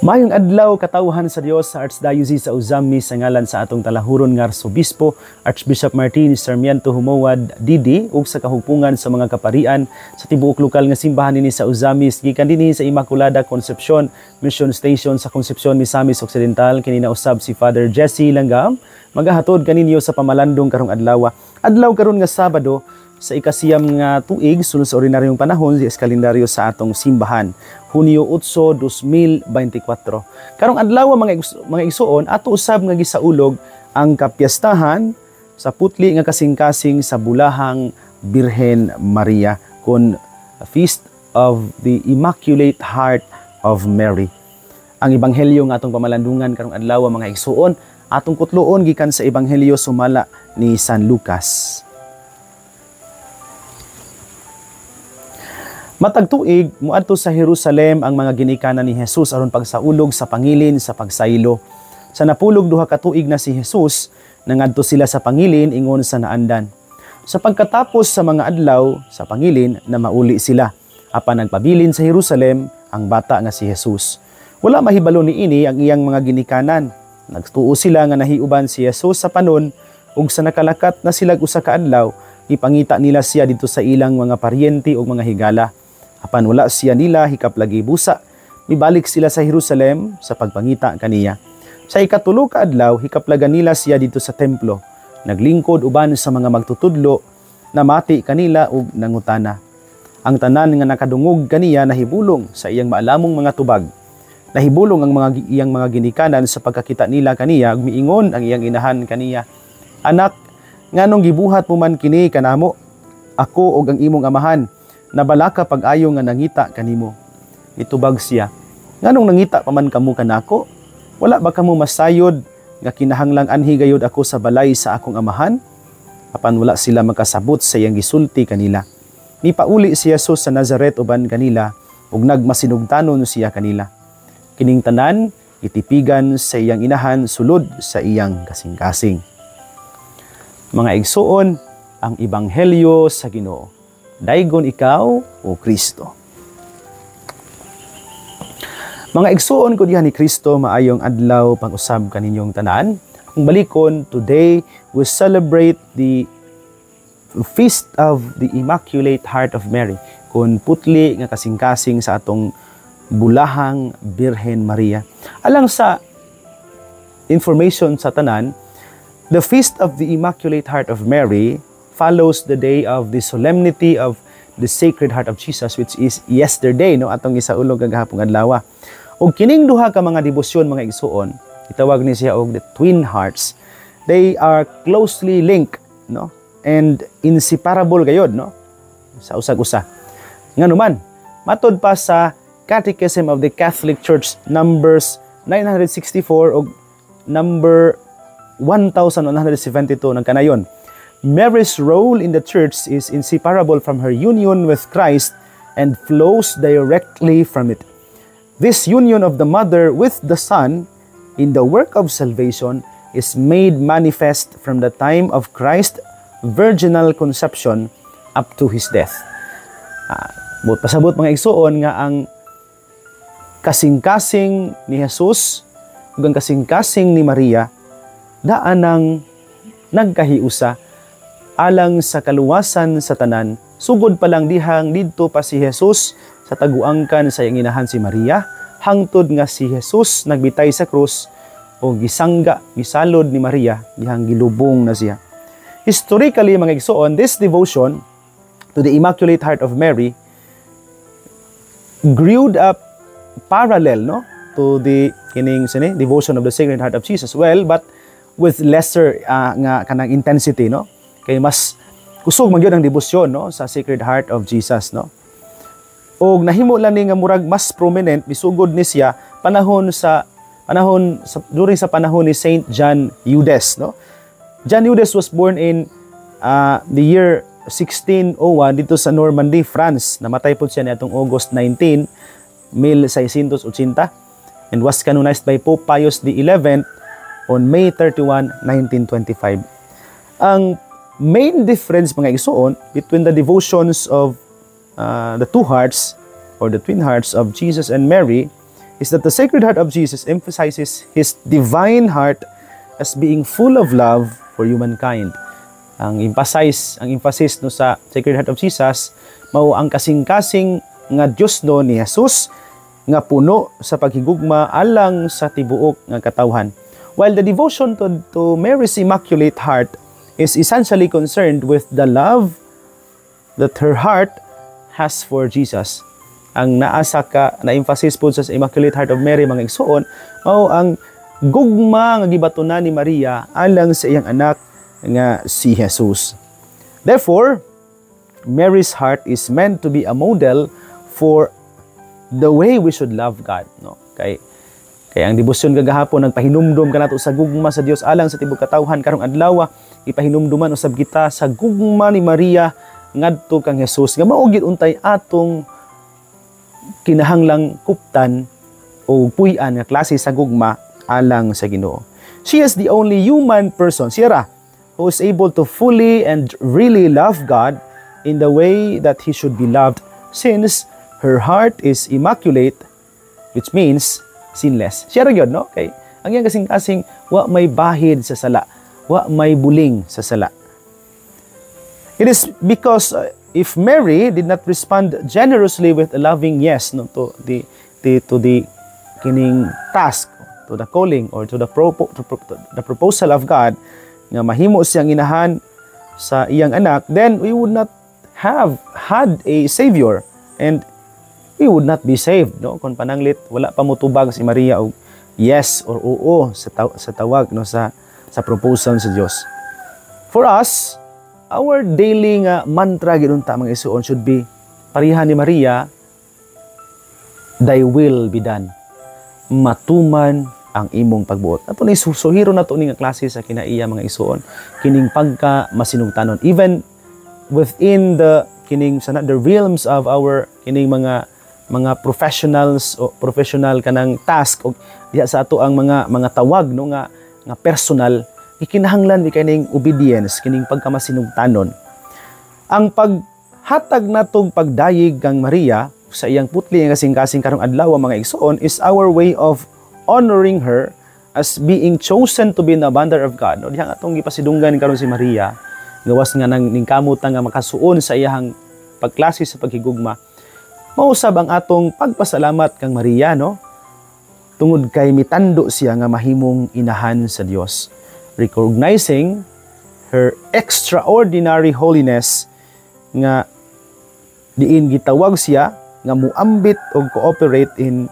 Mayong adlaw katawhan sa Dios sa Archdiocese sa Uzami sa ngalan sa atong talahuron nga Arsobispo Archbishop Martin Sarmiento Humawad Didi ug sa kahugpungan sa mga kaparian sa tibuok lokal nga simbahan dinhi sa Uzami gikan dinhi sa Immaculada Concepcion Mission Station sa Concepcion, Misamis Occidental. Kini na usab si Father Jesse Langgam magahatod kaninyo sa pamalandong karong adlaw. Adlaw karon nga Sabado sa ikasiyam nga tuig sulod sa ordinaryong panahon sa kalendaryo sa atong simbahan, Hunyo 8, 2024. Karong adlaw mga igsuon ato usab nga gisaulog ang kapiyastahan sa putli nga kasing-kasing sa bulahang Birhen Maria kon Feast of the Immaculate Heart of Mary. Ang ebanghelyo nga atong pamalandungan karong adlaw mga igsuon atong kutloon gikan sa ebanghelyo sumala ni San Lucas. Matag tuig, muadto sa Jerusalem ang mga ginikanan ni Jesus aron pagsaulog sa pangilin sa pagsaylo. Sa napulog duha ka tuig na si Jesus, nangadto sila sa pangilin ingon sa naandan. Sa pagkatapos sa mga adlaw sa pangilin na mauli sila, apan nagpabilin sa Jerusalem ang bata nga si Jesus. Wala mahibalo ni ini ang iyang mga ginikanan. Nagtuo sila nga nahiuban si Jesus sa panon ug sa nakalakat na sila usa ka adlaw, ipangita nila siya dito sa ilang mga paryente ug mga higala. Apan wala siya nila hikaplagi busa, mibalik sila sa Jerusalem sa pagpangita kaniya. Sa ikatulo ka adlaw, hikaplagan nila siya dito sa templo. Naglingkod uban sa mga magtutudlo, namati kanila ug nangutana. Ang tanan nga nakadungog kaniya nahibulong sa iyang maalamong mga tubag. Nahibulong ang iyang mga ginikanan sa pagkakita nila kaniya ug miingon ang iyang inahan kaniya, "Anak, nganong gibuhat mo man kini kanamo? Ako ug ang imong amahan nabalaka pag-ayo nga nangita kanimo." Itubag siya, "Nganong nangita pa man kamo kanako? Wala ba kamo masayod nga kinahanglang anhi gayud ako sa balay sa akong amahan?" Apan wala sila makasabot sa iyang gisulti kanila. Nipauli si Jesus sa Nazaret uban kanila ug nagmasinugtanon siya kanila. Kining tanan itipigan sa iyang inahan sulod sa iyang kasing-kasing. Mga igsuon, ang ebanghelyo sa Ginoo. Daygon ikaw, o Kristo. Mga igsuon ko diha ni Kristo, maayong adlaw pag-usab kaninyong tanan. Ang balikon, today we celebrate the Feast of the Immaculate Heart of Mary, kun putli nga kasing-kasing sa atong bulahang Birhen Maria. Alang sa information sa tanan, the Feast of the Immaculate Heart of Mary follows the day of the solemnity of the Sacred Heart of Jesus, which is yesterday, no, atong gisaulog kagahapon adlaw. Og kining duha ka mga debosyon mga igsuon, itawag ni siya og the twin hearts. They are closely linked, no, and inseparable gayod, no, sa usag-usa. Nganuman, matod pa sa Catechism of the Catholic Church numbers 964 og number 1172 nagkanayon, Mary's role in the church is inseparable from her union with Christ and flows directly from it. This union of the Mother with the Son in the work of salvation is made manifest from the time of Christ's virginal conception up to His death. Pasabot mga igsuon nga ang kasing-kasing ni Jesus ug ang kasing-kasing ni Maria daan ang nagkahiusa alang sa kaluwasan sa tanan. Sugod pa lang dihang didto pa si Jesus sa taguangkan sa iyang inahan si Maria, hangtod nga si Jesus nagbitay sa krus o gisangga, gisalod ni Maria, dihang gilubong na siya. Historically, mga igsuon, this devotion to the Immaculate Heart of Mary grew up parallel, no, to the kining devotion of the Sacred Heart of Jesus. Well, but with lesser nga kanang intensity, no? Kay mas kusog man gyud ang debosyon, no, sa Sacred Heart of Jesus, no. Og nahimo lang ni nga murag mas prominent misugod ni siya during sa panahon ni Saint John Eudes, no. John Eudes was born in the year 1601 dito sa Normandy, France. Namatay po siya niadtong August 19, 1680 and was canonized by Pope Pius XI on May 31, 1925. Ang main difference mga igsuon between the devotions of the two hearts or the twin hearts of Jesus and Mary is that the Sacred Heart of Jesus emphasizes His divine heart as being full of love for humankind. Ang emphasis no sa Sacred Heart of Jesus mao ang kasing-kasing nga Dios no ni Jesus nga puno sa paghigugma alang sa tibuok nga katawhan. While the devotion to Mary's Immaculate Heart is essentially concerned with the love that her heart has for Jesus. Ang naasa ka na emphasis po sa Immaculate Heart of Mary mga igsoon mao ang gugma nga gibatunan ni Maria alang sa iyang anak nga si Jesus. Therefore, Mary's heart is meant to be a model for the way we should love God, no? Kay ang debosyon kagahapon nagpahinumdum kanato sa gugma sa Dios alang sa tibuok katawhan, karong adlaw ipahinumduman usab kita sa gugma ni Maria ngadto kang Jesus nga mao gid untay atong kinahanglang kuptan o puy-an nga klase sa gugma alang sa Ginoo. She is the only human person, siya who is able to fully and really love God in the way that He should be loved, since her heart is immaculate, which means sinless. Siya ra gyud, no? Kay ang iyang kasing-kasing wa may bahid sa sala, wa may buling sa sala. It is because if Mary did not respond generously with a loving yes, no, to the kining task, to the calling or to the proposal of God, nga mahimo siyang inahan sa iyang anak, then we would not have had a Savior and we would not be saved, no? Kung pananglit wala pa motubag si Maria og yes or oo sa tawag, no, sa proposal sa Dios. For us, our daily nga mantra gidunta mga isuon should be pareha ni Maria, thy will be done. Matuman ang imong pagbuot. Ato ni suhiro na to ni nga klase sa kinaiya mga isuon, kining pagka masinungtanon, even within the realms of our kining mga professionals o professional kanang task o diha sa ato ang mga tawag, no, nga personal, ikinahanglan ni kining obedience, kining pagka masinungtanon. Ang paghatag natong pagdayeg kang Maria sa iyang putli nga kasing-kasing karong adlaw mga igsoon is our way of honoring her as being chosen to be the mother of God. No, diha atong gipasidunggan karon si Maria, gawas nga nang ningkamot nga makasuon sa iyang pagklase sa paghigugma. Mausab ang atong pagpasalamat kang Maria, no? Tungod kay mitando siya nga mahimong inahan sa Dios, recognizing her extraordinary holiness nga diin gitawag siya nga muambit o cooperate in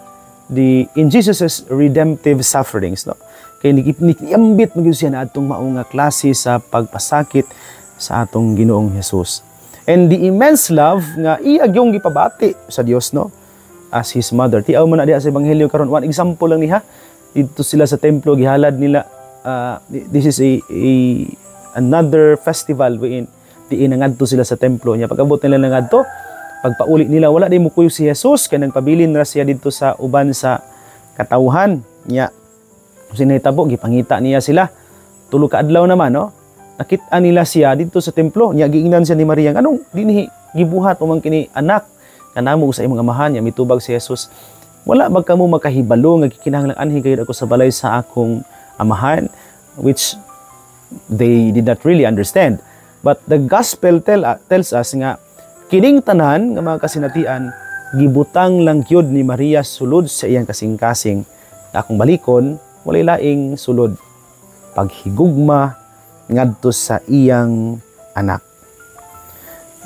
Jesus' redemptive sufferings, no? Kay niambit magyud siya na atong mao nga klase sa pagpasakit sa atong Ginoong Hesus. And the immense love nga iya gyung gipabati sa Dios, no, as His mother. Tiaw man na diha sa ebanghelyo karon, one example lang niha. Dito sila sa templo gihalad nila, this is another festival wherein diin nangadto sila sa templo niya. Pag-abot nila nangadto, pagpauli nila wala di mukuyo si Jesus kay nagpabilin ra siya dito sa uban sa katawhan niya. Sinahitabo gipangita niya sila. Tulo ka adlaw naman, no? Nakita nila siya dito sa templo. Niya giingnan siya ni Maria, anong dinhi gibuhat umang kini anak kanamo sa imong amahan niya, mitubag si Jesus. Wala ba kamo makahibalo nga kinahanglan anhi gayud ako sa balay sa akong amahan, which they did not really understand. But the gospel tells us nga kining tanan nga mga kasinatian gibutang lang gyud ni Maria sulod sa iyang kasing-kasing. Akong balikon, walay laing sulod paghigugma ngadto sa iyang anak.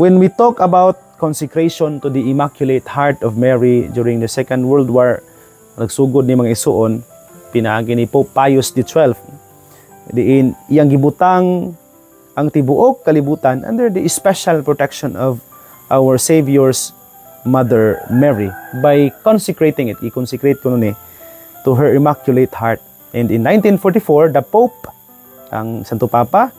When we talk about consecration to the Immaculate Heart of Mary during the Second World War, nagsugod ni mga isuon, pinaagi ni Pope Pius XII, diin iyang gibutang ang tibuok kalibutan under the special protection of our Savior's Mother Mary by consecrating it, i-consecrate ko nun to her Immaculate Heart. And in 1944, the Pope, ang Santo Papa,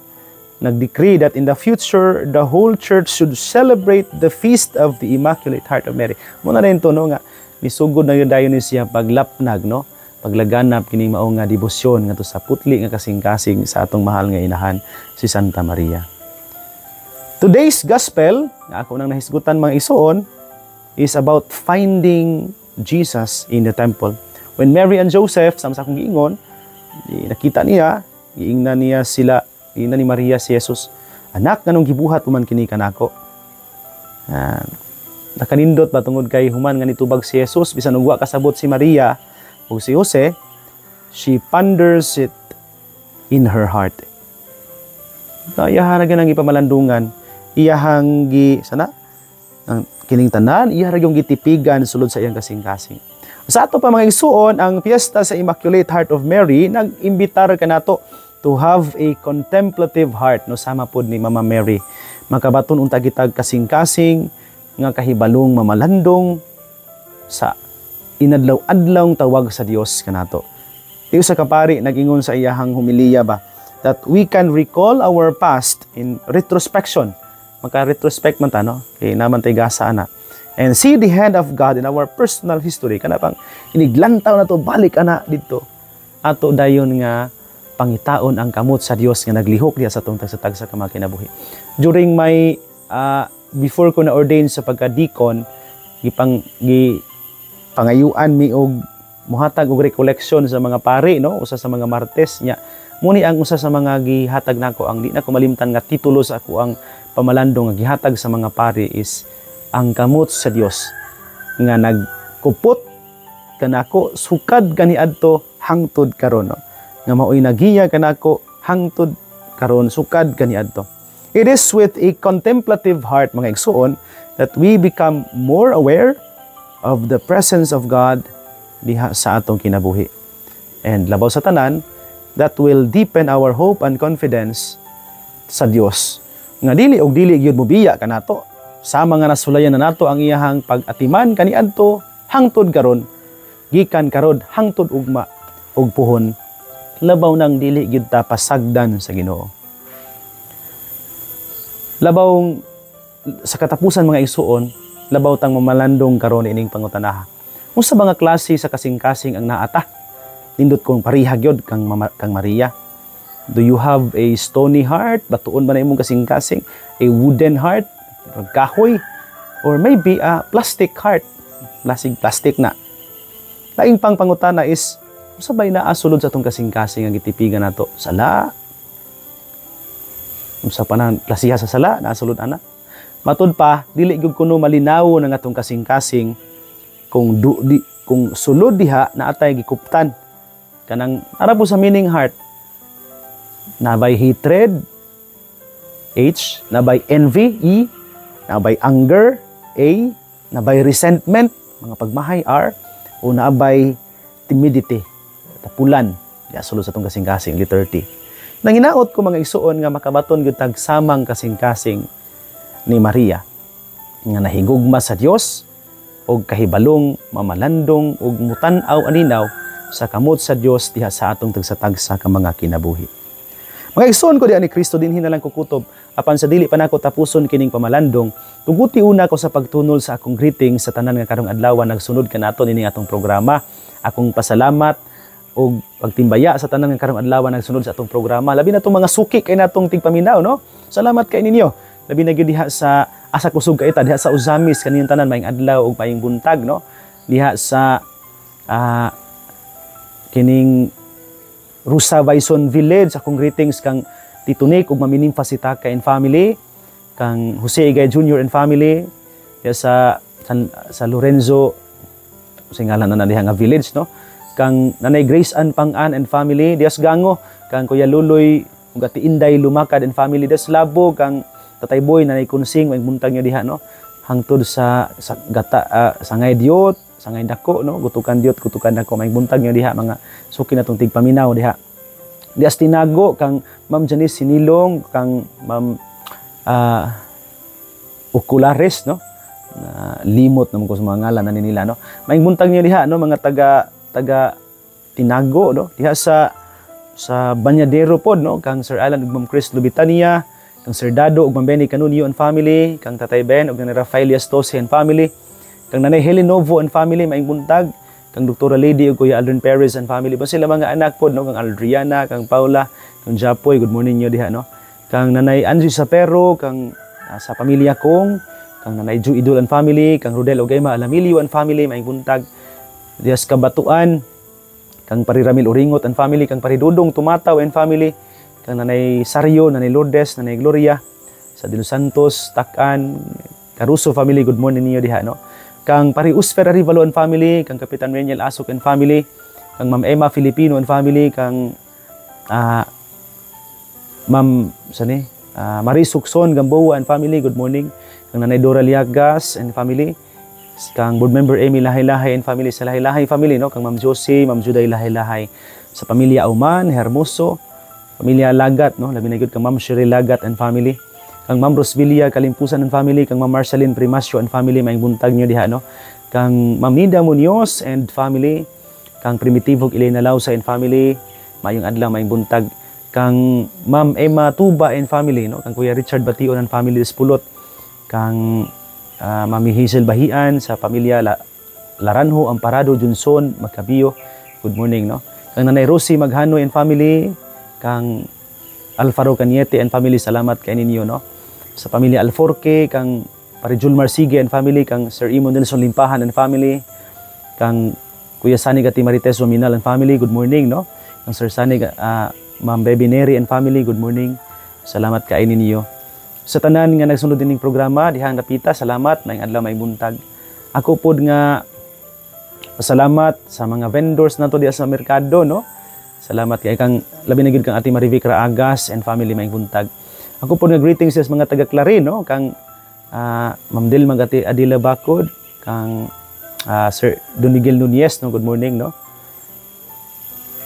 nag-decree that in the future, the whole Church should celebrate the feast of the Immaculate Heart of Mary. Muna rin ito, no, nga, nisugod na yun dayon siya paglapnag, no, paglaganap kining mao nga debosyon nga to sa putli nga kasing-kasing sa atong mahal nga inahan, si Santa Maria. Today's Gospel, nga ako nang nahisgutan mga isuon, is about finding Jesus in the temple. When Mary and Joseph, sama sa akong giingon, nakita niya, giingnan niya sila, giingnan ni Maria si Jesus. Anak, nganong gibuhat human kini kanako? Nakanindot ba tungod kay human nga nitubag si Jesus, bisan ug wa kasabot si Maria o si Jose, she ponders it in her heart. Iyahan na ganang ipamalandungan, iyahang ang kining tanan, iyahang yung gitipigan sulod sa iyang kasing-kasing. Sa ato pa mga igsuon, ang piyesta sa Immaculate Heart of Mary, nag-imbitar ka nato to have a contemplative heart, no, sama pod ni Mama Mary. Makabaton unta gitag kasing-kasing, nga kahibalong mamalandong sa inadlaw-adlawng tawag sa Dios kanato. Tiyo sa kapari nag-ingon sa iyahang humiliya ba that we can recall our past in retrospection. Maka-retrospect man ta, no? Kay naman tay gasa ana. And see the hand of God in our personal history. Kana pang iniglantaw na to, balik ana dito. Ato dayon nga pangitaon ang kamot sa Dios nga naglihok diha sa atong tagsa-tag sa kinabuhi. During my before ko na-ordain sa pagka-deacon, pangayuan mi og muhatag og recollection sa mga pari, no, usa sa mga martes nya. Muni ang usa sa mga gihatag nako, ang di na ko malimtan nga titulo sa ako ang pamalandong nga gihatag sa mga pari is ang kamot sa Dios nga nagkupot kanako sukad kaniadto hangtod karon, no? Nga maoy nagiya kanako hangtod karon sukad kaniadto. It is with a contemplative heart, mga igsuon, that we become more aware of the presence of God diha sa atong kinabuhi. And labaw sa tanan, that will deepen our hope and confidence sa Dios. Nga dili og dili gyud mobiya kanato. Sama nga nasulayan na nato ang iyahang pag-atiman kaniadto hangtod karon, gikan karod hangtod ugma ug puhon, labaw nang dili gyud ta pasagdan sa Ginoo. Labaw sa katapusan mga igsuon, labaw tang mamalandong karon ining pangutanaha. Unsa mga klase sa kasing-kasing ang naata? Nindot kong parihag yod kang Maria. Do you have a stony heart? Batuon ba na imong kasing-kasing? A wooden heart? Kahoy? Or maybe a plastic heart? Plastic na. Laing pang pangutana is, unsa bay naa sulod sa atong kasing-kasing ang gitipigan nato? Sala? Unsa pa na klasiha sa sala, nasulod ana. Matud pa, dili gyud kuno malinaw ng atong kasing-kasing kung sulod diha na atay gikuptan. Kanang ara po sa meaning heart, nabay hatred, H, nabay envy, E, nabay anger, A, nabay resentment, mga pagmahay, R, o nabay timidity, tapulan, ya sulod sa atong kasing-kasing, letter T. Nanginaot ko mga igsuon nga makabaton gyud tag samang kasing-kasing ni Maria nga nahigugma sa Dios og kahibalong mamalandong ug mutan-aw aninaw sa kamot sa Dios diha sa atong tagsa-tagsa ka mga kinabuhi. Mga igsuon ko diha ni Kristo dinhi na lang kukutob apan sa dili pa nako tapuson kining pamalandong, tuguti una ko sa pagtunol sa akong greeting sa tanan nga karong adlaw nagsunod kanato nining atong programa. Akong pasalamat o pagtimbaya sa tanan nga karong adlaw nagsunod sa atong programa. Labi na itong mga suki kay natong tigpaminaw, no? Salamat kay ninyo. Labi na gyud diha sa asa kusog kaita diha sa Uzamis kaning tanan maayong adlaw ug maayong buntag, no? Diha sa kining Rusa Bison Village, akong greetings kang Tito Nick ug Mamining Fasitaka and family, kang Jose Igay Jr. and family, diha sa Lorenzo, singalan na diha nga village, no? Kang Nanay Grace Ann Pang-an and family, Dias Gango, kang Kuya Luloy, ug Ati Inday Lumakad and family, Dias Labo, kang Tatay Boy, Nanay Kunsing, may muntag niya diha, no? Hangtod sa gata, sangay diot, sangay dako, no? Gutukan diot, gutukan dako, may muntag niya diha, mga suki na tong tigpaminaw diha. Dias Tinago, kang Ma'am Janice Sinilong, kang Ma'am Oculares, no? Limot naman ko sa mga ngalan na nila, no? May muntag niya diha, no? Mga taga Tinago, no? Diha sa Banyadero pod, no? Kang Sir Alan ug Ma'am Chris Lubitania, kang Sir Dado ug Ma'am Benny Canunio and family, kang Tatay Ben ug Nanay Rafael Yastose and family, kang Nanay Helen Novo and family, maing buntag, kang Dr. Lady ug Kuya Aldrin Perez and family. Ba sila mga anak pod, no? Kang Aldriana, kang Paula, kang Japoy, good morning niyo diha, no? Kang Nanay Angie Sapero, kang sa pamilya kong, kang Nanay Ju Idol and family, kang Rodel Ogayma Alamilio and family, maing buntag. Dias Kabatuan, kang pari Ramil Uringot and family, kang pari Dudong Tumataw and family, kang nanay Sario, nanay Lourdes, nanay Gloria sa De Los Santos, Takan, Caruso family, good morning niyo diha, no? Kang pari Usfer Arivalo and family, kang Kapitan Reniel Asok and family, kang Ma'am Emma Filipino and family, kang Ma'am Marie Sukson Gamboa and family, good morning. Kang nanay Dora Liagas and family, kang board member Amy Lahay-Lahay and family sa Lahay-Lahay family, no? Kang Ma'am Josie, Ma'am Juday Lahay-Lahay sa pamilya Auman, Hermoso, pamilya Lagat, no? Labi na gyud kang Ma'am Cheryl Lagat and family, kang Ma'am Rosvilla Kalimpusan and family, kang Ma'am Marceline Primasio and family, maayong buntag niyo diha, no? Kang Ma'am Nida Munoz and family, kang Primitivo Elena Lausa and family, maayong adlaw, maayong buntag. Kang Ma'am Emma Tuba and family, no? Kang Kuya Richard Bation and family Despulot, kang Mami Hazel Bahian sa pamilya Laranjo Amparado Junson Macabio, good morning, no? Kang Nanay Rosie Maghano and family, kang Alfaro Cañete and family, salamat kay ninyo, no? Sa pamilya Alforque, kang pare Julmar Sige and family, kang Sir Imo Nelson Limpahan and family, kang Kuya Sani Gati Marites Waminal and family, good morning, no? Kang Sir Sani Ma'am Baby Neri and family, good morning, salamat kay ninyo. Sa tanan nga nagsunod dining programa dihang napita, salamat, maayong adlaw, maayong buntag. Ako pod nga salamat sa mga vendors nato diha sa merkado, no? Salamat kay kang labi na gyud kang Ate Marivic Raagas and family, maayong buntag. Ako pod nga greetings sa mga taga Clarin, no? Kang Ma'am Del Magati Adila Bacod, kang Sir Don Miguel Nunez, no? Good morning, no?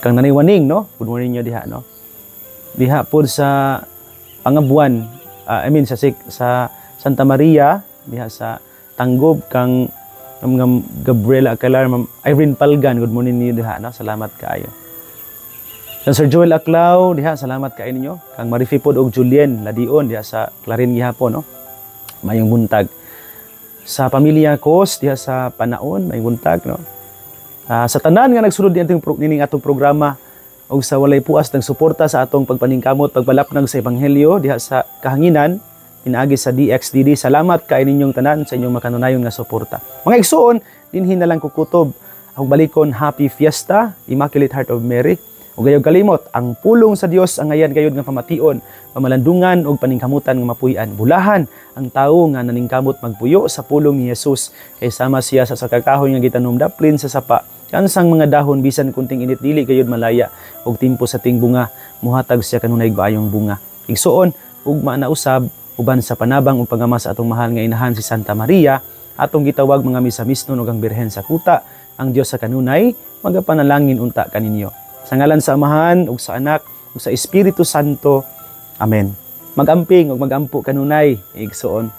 Kang Nanay Waning, no? Good morning niyo diha, no? Diha pod sa Pangabuan, sa Santa Maria, diha sa Tanggob, kang Ma'am Gabriela Acalar, Ma'am Irene Palgan, good morning niyo diha, no? Salamat kaayo. Kang Sir Joel Aclao diha, salamat kaayo ninyo. Kang Marifi pod og Julien Ladion diha sa Clarin gihapon, no? Mayong buntag. Sa pamilya Cos diha sa Panaon, mayong buntag, no? Sa tanan nga nagsulod nining atong programa, o sa walay puas ng suporta sa atong pagpaningkamot, pagbalapnag sa Ebanghelyo diha sa kahanginan, pinaagi sa DXDD. Salamat kay ninyong tanan sa inyong makanunayon nga suporta. Mga igsuon, dinhin na lang kukutob akong balikon, Happy Fiesta, Immaculate Heart of Mary. Ug gayog kalimot, ang pulong sa Dios ang ngayan gayud nga pamation, pamalandungan ug paningkamutan nga mapuy-an. Bulahan ang tawo nga naningkamot magpuyo sa pulong ni Jesus, kay sama siya sa sakakahoy nga gitanom daplin sa sapa. Kansang mga dahon bisan kunting init dili gayud malaya, og timpo sa ting bunga muhatag siya kanunay gaayong bunga. Igsuon ugma na usab uban sa panabang ug pagama sa atong mahal nga inahan si Santa Maria, atong gitawag mga misamisnon ug ang Birhen sa kuta, ang Dios sa kanunay magapanalangin unta kaninyo. Sa ngalan sa Amahan ug sa Anak ug sa Espiritu Santo. Amen. Magamping ug magampo kanunay, igsuon.